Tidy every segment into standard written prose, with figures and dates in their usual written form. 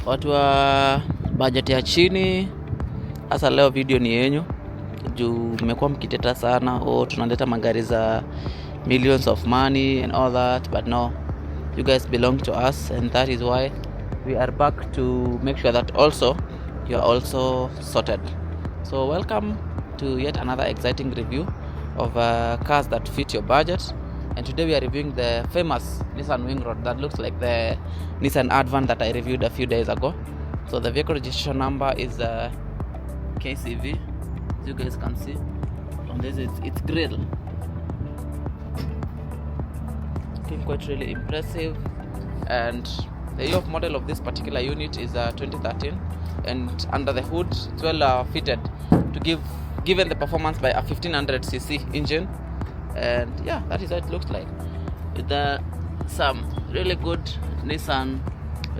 watu wa budget ya chini, hasa leo video ni yenyu juu mmekuwa mkiteta sana, tunaleta magari za millions of money and all that, but no, you guys belong to us, and that is why we are back to make sure that also you are also sorted. So welcome to yet another exciting review of cars that fit your budget. And today we are reviewing the famous Nissan Wingroad that looks like the Nissan Advan that I reviewed a few days ago. So the vehicle registration number is KCV, as you guys can see. On this it's grille. Looking quite really impressive. And the year of model of this particular unit is 2013, and under the hood it's well fitted to given the performance by a 1500cc engine. And yeah, that is how it looks like, with some really good Nissan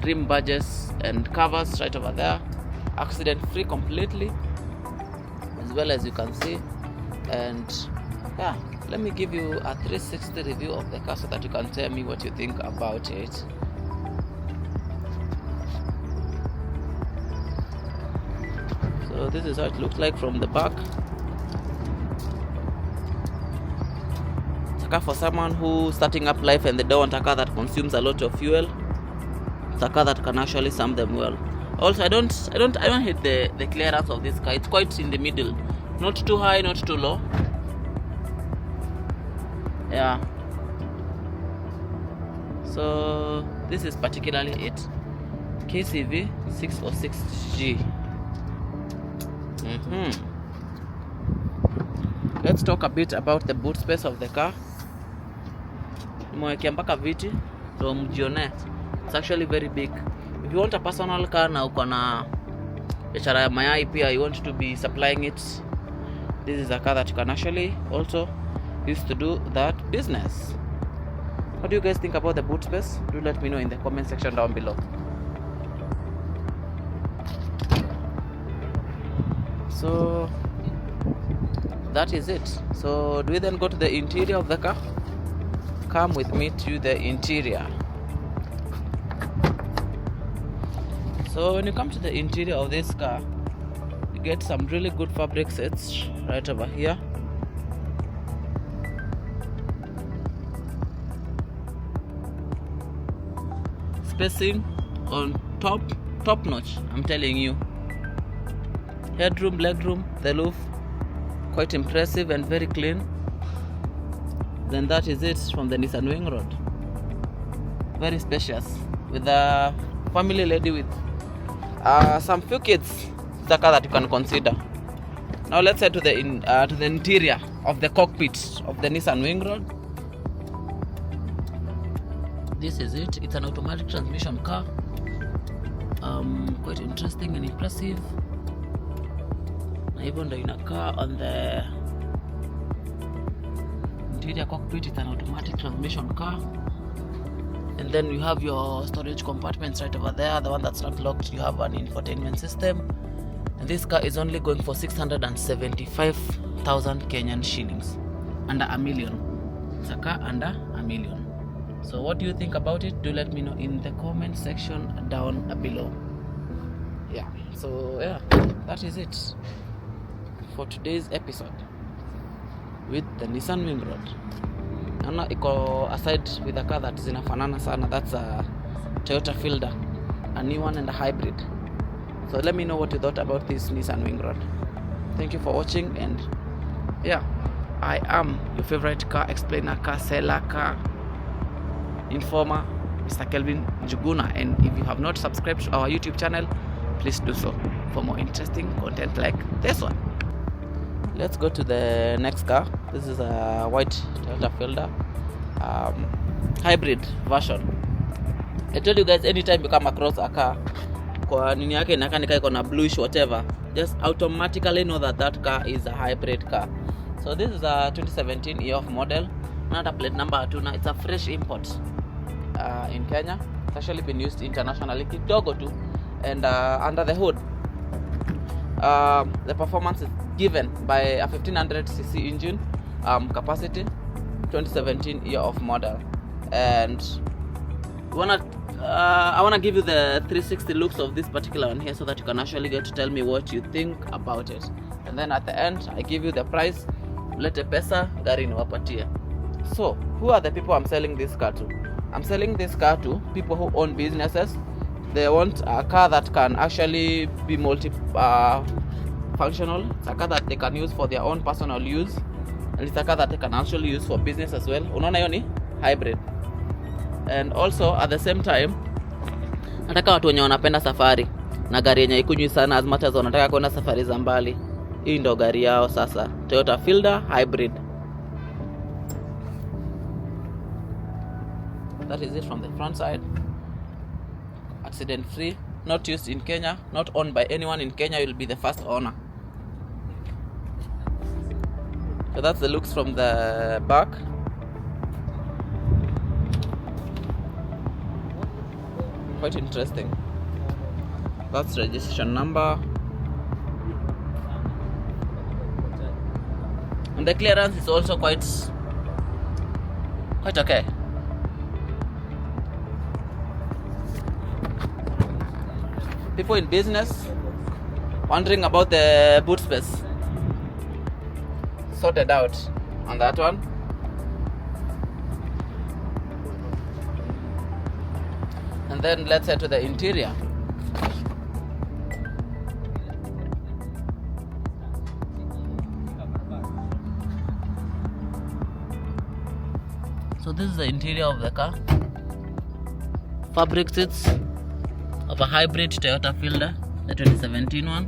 rim badges and covers right over there, accident free completely, as well as you can see. And yeah, let me give you a 360 review of the car so that you can tell me what you think about it. So this is how it looks like from the back. It's a car for someone who's starting up life and they don't want a car that consumes a lot of fuel. It's a car that can actually serve them well. Also, I don't hate the clearance of this car. It's quite in the middle, not too high, not too low. Yeah. So this is particularly it. KCV 606G. Let's talk a bit about the boot space of the car. Nimewekea mpaka viti so mjione. It's actually very big. If you want a personal car na uko na biashara ya mayai pia, you want to be supplying it, this is a car that you can actually also use to do that business. What do you guys think about the boot space? Do let me know in the comment section down below. So that is it. So do we then go to the interior of the car? Come with me to the interior. So when you come to the interior of this car, you get some really good fabric sets right over here. Spacing on top notch, I'm telling you. Headroom, legroom, the roof, quite impressive and very clean. Then that is it from the Nissan Wingroad. Very spacious, with a family lady with some few kids. It's a car that you can consider. Now let's head to the interior of the cockpit of the Nissan Wingroad. This is it. It's an automatic transmission car. Quite interesting and impressive. Even though in a car on the interior cockpit, it's an automatic transmission car. And then you have your storage compartments right over there. The one that's not locked, you have an infotainment system. And this car is only going for 675,000 Kenyan shillings. Under a million. It's a car under a million. So what do you think about it? Do let me know in the comment section down below. Yeah, so yeah, that is it for today's episode with the Nissan Wingroad. Naona iko aside with a car that zinafanana sana, that's a Toyota Fielder, a new one and a hybrid. So let me know what you thought about this Nissan Wingroad. Thank you for watching, and yeah, I am your favorite car explainer, car seller, car informer, Mr. Kelvin Njuguna. And if you have not subscribed to our YouTube channel, please do so for more interesting content like this one. Let's go to the next car. This is a white Toyota Fielder hybrid version. I told you guys, anytime you come across a car kwa nini yake inakaa nika iko na bluish whatever, just automatically know that that car is a hybrid car. So this is a 2017 year of model. Not a plate number hatuna. It's a fresh import in Kenya. It's actually been used internationally kidogo tu. And under the hood, the performance is given by a 1500cc engine, capacity, 2017 year of model. And we wanna I want to give you the 360 looks of this particular one here, so that you can actually get to tell me what you think about it. And then at the end, I give you the price. Lete pesa, gari niwapatie. So, who are the people I'm selling this car to? I'm selling this car to people who own businesses. They want a car that can actually be functional. It's a car that they can use for their own personal use, and it's a car that they can actually use for business as well. Unaona hiyo ni hybrid. And also at the same time, nataka watu wenye wanapenda safari na gari yenye ikunywi sana, as much as wanataka kwenda safari za mbali. Hii ndo gari yao sasa, Toyota Fielder Hybrid. That is it from the front side. Accident free, not used in Kenya, not owned by anyone in Kenya. You'll be the first owner. So that's the looks from the back. Quite interesting. That's registration number. And the clearance is also quite okay. People in business wondering about the boot space, sorted out on that one. And then let's head to the interior. So this is the interior of the car. Fabric seats of a hybrid Toyota Fielder, the 2017 one.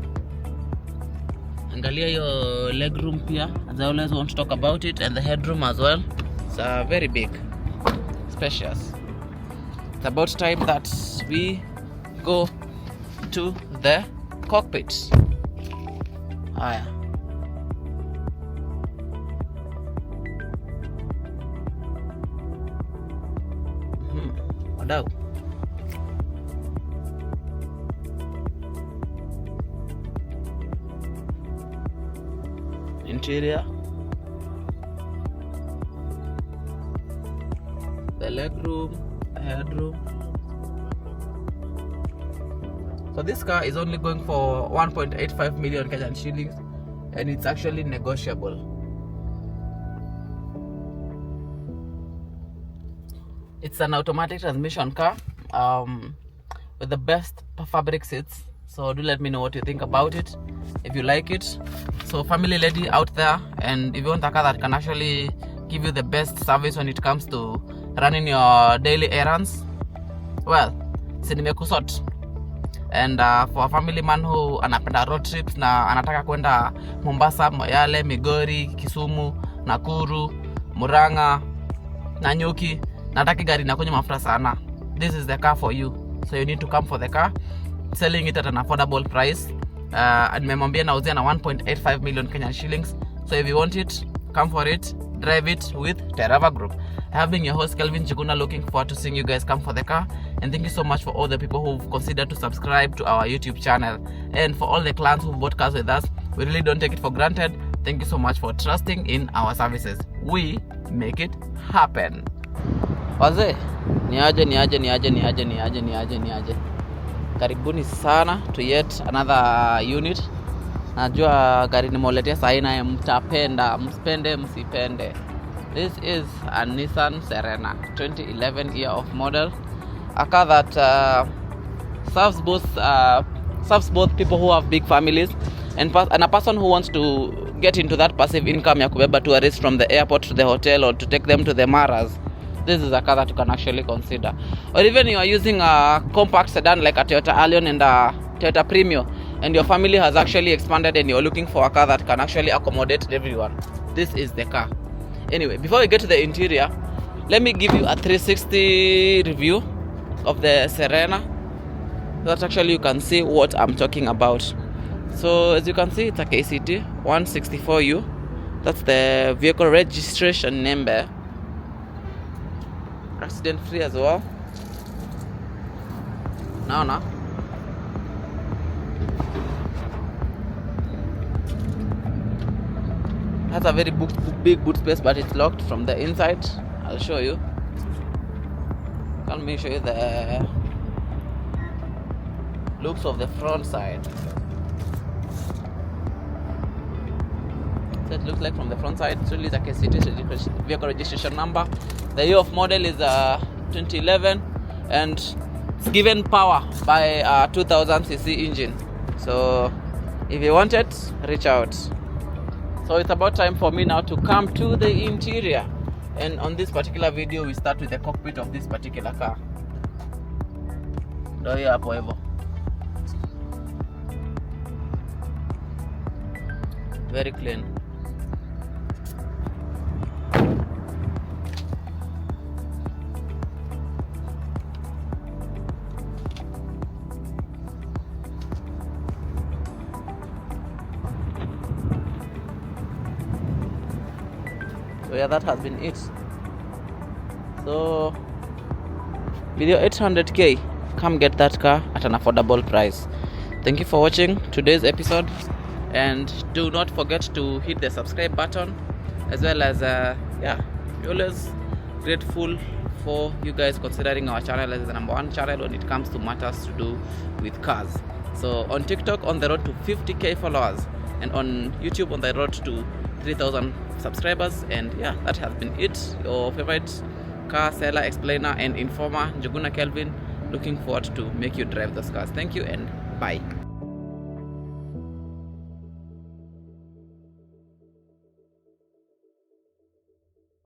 Angalia your legroom pia, as I always want to talk about it, and the headroom as well. It's very big, spacious. It's about time that we go to the cockpit. Haya. Wadau. Interior, the legroom, the headroom. So this car is only going for 1.85 million Kenyan shillings, and it's actually negotiable. It's an automatic transmission car with the best fabric seats. So do let me know what you think about it, if you like it. So family lady out there, and if you want a car that can actually give you the best service when it comes to running your daily errands, well, nimekusort. And for a family man who anapenda road trips na anataka kwenda Mombasa, Moyale, Migori, Kisumu, Nakuru, Murang'a, Nanyuki, nataki gari na kwenye mafuta sana, this is the car for you. So you need to come for the car. Selling it at an affordable price. Nimemwambia nauzia na 1.85 million Kenyan shillings. So if you want it, come for it, drive it with Terava Group. I have been your host Kelvin Chiguna, looking forward to seeing you guys come for the car. And thank you so much for all the people who've considered to subscribe to our YouTube channel, and for all the clients who bought cars with us. We really don't take it for granted. Thank you so much for trusting in our services. We make it happen. Wazee, niaje. Karibuni sana to yet another unit. Najua gari nimeoletea saina mtapenda, mspende, msipende. This is a Nissan Serena 2011 year of model. A car that serves both people who have big families and a person who wants to get into that passive income ya kubeba tourists from the airport to the hotel, or to take them to the Maras. This is a car that you can actually consider. Or even you are using a compact sedan like a Toyota Allion and a Toyota Premio, and your family has actually expanded and you're looking for a car that can actually accommodate everyone. This is the car. Anyway, before we get to the interior, let me give you a 360 review of the Serena, so that actually you can see what I'm talking about. So as you can see, it's a KCT 164U. That's the vehicle registration number. Accident free as well. Now. Has a very big boot space, but it's locked from the inside. I'll show you. Let me show you the looks of the front side. So it looks like from the front side. It's really like a city vehicle registration number. The year of model is 2011, and it's given power by a 2000cc engine. So if you want it, reach out. So it's about time for me now to come to the interior, and on this particular video we start with the cockpit of this particular car. Ndio hiyo hapo hivyo. Very clean. So yeah, that has been it. So with your 800k, come get that car at an affordable price. Thank you for watching today's episode, and do not forget to hit the subscribe button, as well as we're always grateful for you guys considering our channel as the #1 channel when it comes to matters to do with cars. So on TikTok, on the road to 50k followers, and on YouTube, on the road to 3,000 subscribers. And yeah, that has been it. Your favorite car seller, explainer, and informer, Njuguna Kelvin, looking forward to make you drive those cars. Thank you and bye.